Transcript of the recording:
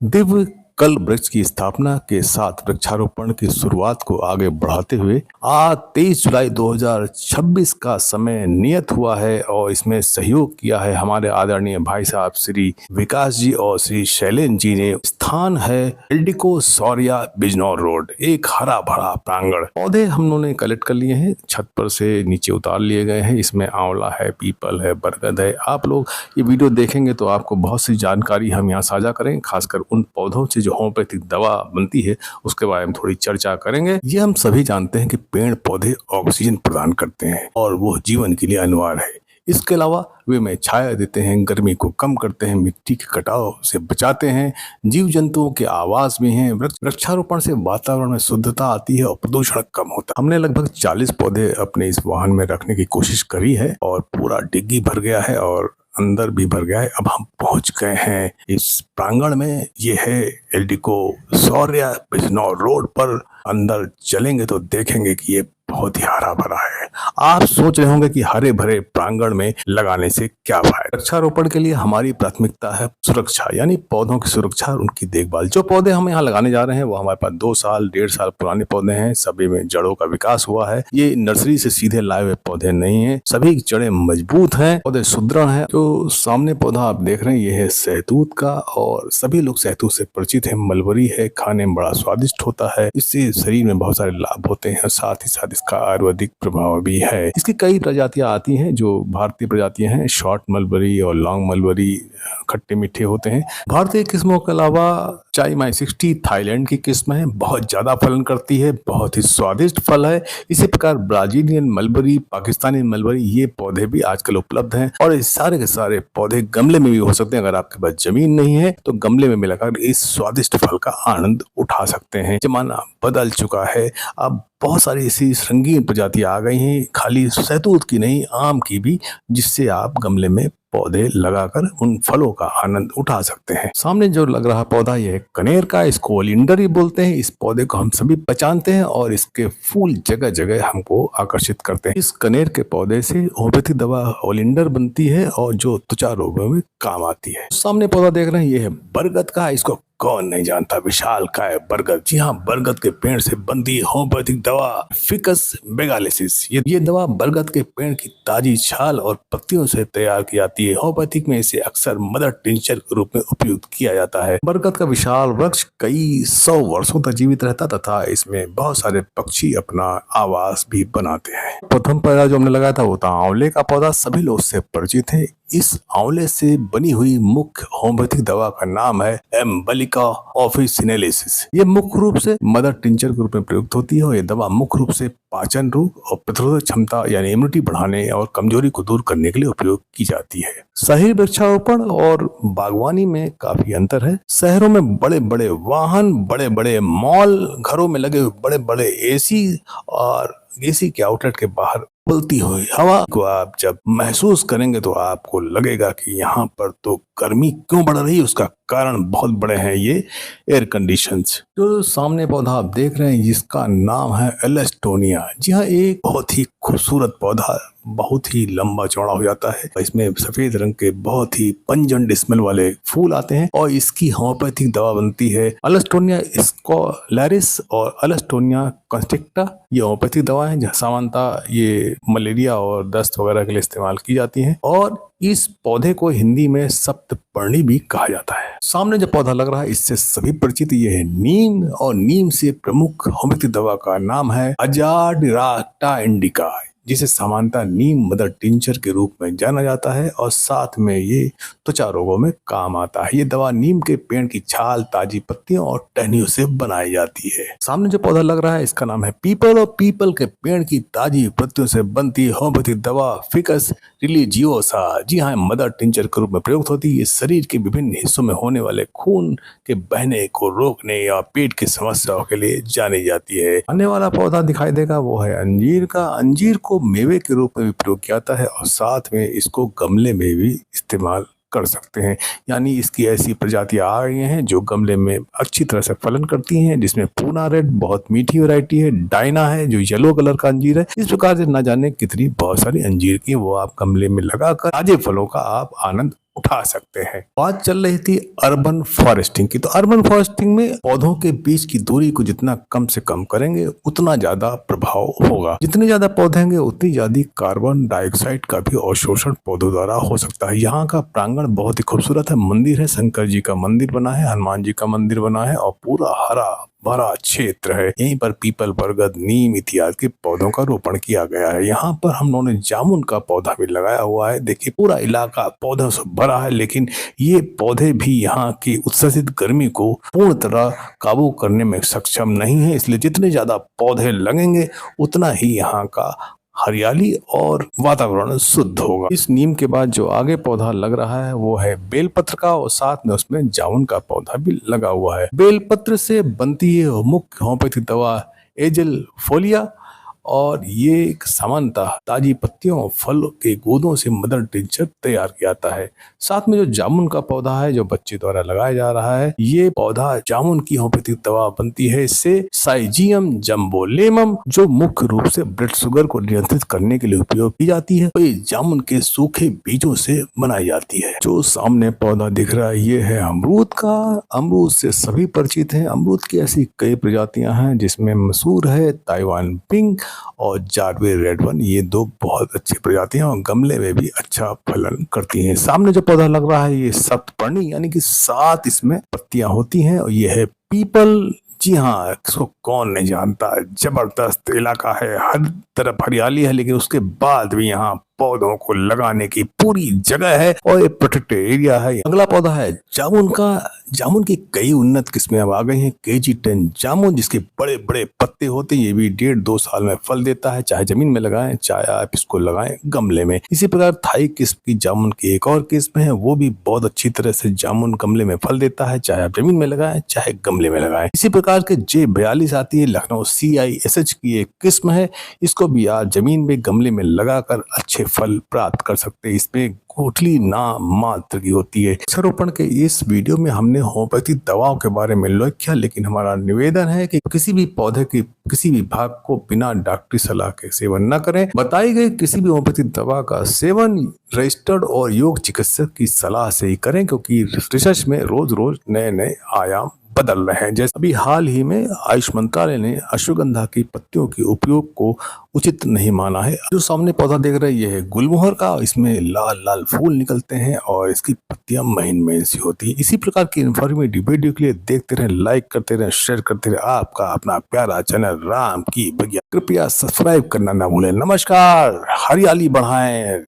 दिव्य कल वृक्ष की स्थापना के साथ वृक्षारोपण की शुरुआत को आगे बढ़ाते हुए आज 23 जुलाई 2026 का समय नियत हुआ है और इसमें सहयोग किया है हमारे आदरणीय भाई साहब श्री विकास जी और श्री शैलेंद्र जी ने। स्थान है एल्डिको सौरिया बिजनौर रोड। एक हरा भरा प्रांगण, पौधे हम लोगों ने कलेक्ट कर लिए हैं, छत पर से नीचे उतार लिए गए हैं। इसमें आंवला है, पीपल है, बरगद है। आप लोग ये वीडियो देखेंगे तो आपको बहुत सी जानकारी हम यहाँ साझा करेंगे, खासकर उन पौधों से जो होम्योपैथिक दवा बनती है उसके बारे में थोड़ी चर्चा करेंगे। ये हम सभी जानते हैं कि पेड़ पौधे ऑक्सीजन प्रदान करते हैं और वो जीवन के लिए अनिवार्य है। इसके अलावा वे में छाया देते हैं, गर्मी को कम करते हैं, मिट्टी के कटाव से बचाते हैं, जीव जंतुओं के आवास भी हैं। वृक्षारोपण से वातावरण में शुद्धता आती है और प्रदूषण कम होता है। हमने लगभग 40 पौधे अपने इस वाहन में रखने की कोशिश करी है और पूरा डिग्गी भर गया है और अंदर भी भर गया है। अब हम पहुंच गए हैं इस प्रांगण में। ये है एल्डिको सौरिया बिजनौर रोड पर। अंदर चलेंगे तो देखेंगे कि ये बहुत ही हरा भरा है। आप सोच रहे होंगे कि हरे भरे प्रांगण में लगाने से क्या फायदा। वृक्षारोपण के लिए हमारी प्राथमिकता है सुरक्षा, यानी पौधों की सुरक्षा और उनकी देखभाल। जो पौधे हम यहाँ लगाने जा रहे हैं वो हमारे पास 2 साल 1.5 साल पुराने पौधे हैं। सभी में जड़ों का विकास हुआ है। ये नर्सरी से सीधे लाए हुए पौधे नहीं है। सभी जड़ें मजबूत हैं, पौधे सुदृढ़ हैं। जो सामने पौधा आप देख रहे हैं ये है सहतूत का और सभी लोग सहतूत से परिचित है। मलबरी है, खाने में बड़ा स्वादिष्ट होता है। इससे शरीर में बहुत सारे लाभ होते हैं, साथ ही साथ इसका आयुर्वेदिक प्रभाव भी है। इसकी कई प्रजातियां आती हैं जो भारतीय प्रजातियां हैं। शॉर्ट मलबरी और लॉन्ग मलबरी खट्टे मीठे होते हैं। भारतीय किस्मों के अलावा चाईमाई 60 थाईलैंड की किस्म है, बहुत ज्यादा फलन करती है, बहुत ही स्वादिष्ट फल है। इसी प्रकार ब्राजीलियन मलबरी, पाकिस्तानी मलबरी, ये पौधे भी आजकल उपलब्ध हैं और ये सारे के सारे पौधे गमले में भी हो सकते हैं। अगर आपके पास जमीन नहीं है तो गमले में मिलाकर इस स्वादिष्ट फल का आनंद उठा सकते हैं। जमाना बदल चुका है, अब बहुत सारी ऐसी रंगीन प्रजातियां आ गई हैं, खाली सहतूत की नहीं, आम की भी, जिससे आप गमले में पौधे लगाकर उन फलों का आनंद उठा सकते हैं। सामने जो लग रहा पौधा यह कनेर का, इसको ओलिंडर ही बोलते हैं। इस पौधे को हम सभी पहचानते हैं और इसके फूल जगह जगह हमको आकर्षित करते हैं। इस कनेर के पौधे से होम्योपैथिक दवा ओलिंडर बनती है और जो त्वचा रोगों में काम आती है। सामने पौधा देख रहे हैं ये है बरगद का। इसको कौन नहीं जानता, विशालकाय बरगद। जी हाँ, बरगद के पेड़ से बनती होम्योपैथिक दवा फिकस बेगालेसिस। ये दवा बरगद के पेड़ की ताजी छाल और पत्तियों से तैयार की जाती है। होम्योपैथिक में इसे अक्सर मदर टिंचर के रूप में उपयोग किया जाता है। बरगद का विशाल वृक्ष कई 100 वर्षों तक जीवित रहता तथा इसमें बहुत सारे पक्षी अपना आवास भी बनाते हैं। प्रथम पौधा जो हमने लगाया था वो था आंवले का पौधा। सभी लोग उससे परिचित है। इस आंवले से बनी हुई मुख्य होम्योपैथिक दवा का नाम है एम्बलिका ऑफिसिनेलिसिस। ये मुख्य रूप से मदर टिंचर के रूप में प्रयुक्त होती है और ये दवा मुख्य रूप से पाचन रोग और प्रतिरोधक क्षमता यानी इम्यूनिटी बढ़ाने और कमजोरी को दूर करने के लिए उपयोग की जाती है। शहरी वृक्षारोपण और बागवानी में काफी अंतर है। शहरों में बड़े बड़े वाहन, बड़े बड़े मॉल, घरों में लगे हुए बड़े बड़े एसी और एसी के आउटलेट के बाहर उबलती हुई हवा को आप जब महसूस करेंगे तो आपको लगेगा कि यहाँ पर तो गर्मी क्यों बढ़ रही है। उसका कारण बहुत बड़े हैं ये एयर कंडीशंस। जो सामने पौधा आप देख रहे हैं जिसका नाम है एलेस्टोनिया। जी हाँ, एक बहुत ही खूबसूरत पौधा, बहुत ही लंबा चौड़ा हो जाता है। इसमें सफेद रंग के बहुत ही पंजेंट स्मेल वाले फूल आते हैं और इसकी होम्योपैथिक दवा बनती है। एलेस्टोनिया स्कोलैरिस और एलेस्टोनिया कंस्ट्रिक्टा ये होम्योपैथिक दवा है। सामान्यतः ये मलेरिया और दस्त वगैरह के लिए इस्तेमाल की जाती हैं और इस पौधे को हिंदी में सप्तपर्णी भी कहा जाता है। सामने जो पौधा लग रहा है इससे सभी परिचित, ये है नीम और नीम से प्रमुख होम्योपैथिक दवा का नाम है अजाडिराक्टा इंडिका, जिसे सामान्यतः नीम मदर टिंचर के रूप में जाना जाता है और साथ में ये त्वचा रोगों में काम आता है। ये दवा नीम के पेड़ की छाल, ताजी पत्तियों और टहनियों से बनाई जाती है। सामने जो पौधा लग रहा है इसका नाम है पीपल और पीपल के पेड़ की ताजी पत्तियों से बनती होम्योपैथिक दवा फिकस रिलीजियोसा। जी हाँ, मदर टिंचर के रूप में प्रयुक्त होती है। ये शरीर के विभिन्न हिस्सों में होने वाले खून के बहने को रोकने या पेट की समस्याओं के लिए जानी जाती है। आने वाला पौधा दिखाई देगा वो है अंजीर का। अंजीर को मेवे के रूप में भी प्रयोग किया जाता है और साथ में इसको गमले में भी इस्तेमाल कर सकते हैं। यानी इसकी ऐसी प्रजातियां आ रही हैं जो गमले में अच्छी तरह से फलन करती हैं, जिसमें पूना रेड बहुत मीठी वैरायटी है, डायना है जो येलो कलर का अंजीर है। इस प्रकार से न जाने कितनी बहुत सारी अंजीर की वो आप गमले में लगाकर ताजे फलों का आप आनंद उठा सकते हैं। बात चल रही थी अर्बन फॉरेस्टिंग की, तो अर्बन फॉरेस्टिंग में पौधों के बीच की दूरी को जितना कम से कम करेंगे उतना ज्यादा प्रभाव होगा। जितने ज्यादा पौधे होंगे उतनी ज्यादा कार्बन डाइऑक्साइड का भी अवशोषण पौधों द्वारा हो सकता है। यहाँ का प्रांगण बहुत ही खूबसूरत है, मंदिर है, शंकर जी का मंदिर बना है, हनुमान जी का मंदिर बना है और पूरा हरा भरा क्षेत्र है। यहीं पर पीपल, बरगद, नीम इत्यादि के पौधों का रोपण किया गया है। यहाँ पर हम लोगों ने जामुन का पौधा भी लगाया हुआ है। देखिए पूरा इलाका पौधों से भरा है, लेकिन ये पौधे भी यहाँ की उत्सर्जित गर्मी को पूर्ण तरह काबू करने में सक्षम नहीं है। इसलिए जितने ज्यादा पौधे लगेंगे उतना ही यहाँ का हरियाली और वातावरण शुद्ध होगा। इस नीम के बाद जो आगे पौधा लग रहा है वो है बेलपत्र का, और साथ में उसमें जामुन का पौधा भी लगा हुआ है। बेलपत्र से बनती है मुख्य होम्योपैथिक दवा एजल फोलिया, और ये एक सामान्यतः ताजी पत्तियों और फल के गूदों से मदर टिंचर तैयार किया जाता है। साथ में जो जामुन का पौधा है जो बच्चे द्वारा लगाया जा रहा है, ये पौधा जामुन की होम्योपैथिक दवा बनती है। इससे साइजियम जम्बोलेमम जो मुख्य रूप से ब्लड शुगर को नियंत्रित करने के लिए उपयोग की जाती है, ये जामुन के सूखे बीजों से बनाई जाती है। जो सामने पौधा दिख रहा है ये है अमरूद का। अमरूद से सभी परिचित हैं। अमरूद की ऐसी कई प्रजातियां हैं जिसमें मशहूर है ताइवान पिंक और जारवे रेड वन। ये दो बहुत अच्छी प्रजातियां और गमले में भी अच्छा फलन करती हैं। सामने जो पौधा लग रहा है ये सप्तपर्णी यानी कि 7 इसमें पत्तियां होती हैं, और ये है पीपल। जी हाँ, इसको कौन नहीं जानता, जबरदस्त इलाका है, हर तरफ हरियाली है, लेकिन उसके बाद भी यहाँ पौधों को लगाने की पूरी जगह है और ये प्रोटेक्टेड एरिया है। अगला पौधा है जामुन का। जामुन की कई उन्नत किस्में अब आ गई हैं। KG10 जामुन, जिसके बड़े बड़े पत्ते होते हैं, ये भी 1.5-2 साल में फल देता है, चाहे जमीन में लगाएं चाहे आप इसको लगाएं गमले में। इसी प्रकार थाई किस्म की जामुन की एक और किस्म है, वो भी बहुत अच्छी तरह से जामुन गमले में फल देता है, चाहे आप जमीन में लगाएं चाहे गमले में लगाएं। इसी प्रकार के J42 आती है, लखनऊ CISH की एक किस्म है। इसको भी आप जमीन में गमले में लगाकर अच्छे फल प्राप्त कर सकते हैं। इसमें गुठली नाम मात्र की होती है। वृक्षारोपण के इस वीडियो में हमने होम्योपैथिक दवाओं के बारे में उल्लेख किया, लेकिन हमारा निवेदन है कि किसी भी पौधे की किसी भी भाग को बिना डॉक्टरी सलाह के सेवन न करें। बताई गई किसी भी होम्योपैथिक दवा का सेवन रजिस्टर्ड और योग चिकित्सक की सलाह से ही करें, क्योंकि रिसर्च में रोज रोज नए नए आयाम बदल रहे हैं। जैसे अभी हाल ही में आयुष मंत्रालय ने अश्वगंधा की पत्तियों के उपयोग को उचित नहीं माना है। जो सामने पौधा देख रहे हैं ये है गुलमोहर का। इसमें लाल लाल फूल निकलते हैं और इसकी पत्तियां महीन महीन सी होती है। इसी प्रकार की इन्फॉर्मेटिव वीडियो के लिए देखते रहें, लाइक करते रहें, शेयर करते रहें। आपका अपना प्यारा चैनल राम की बगिया, कृपया सब्सक्राइब करना ना भूलें। नमस्कार, हरियाली बढ़ाएं।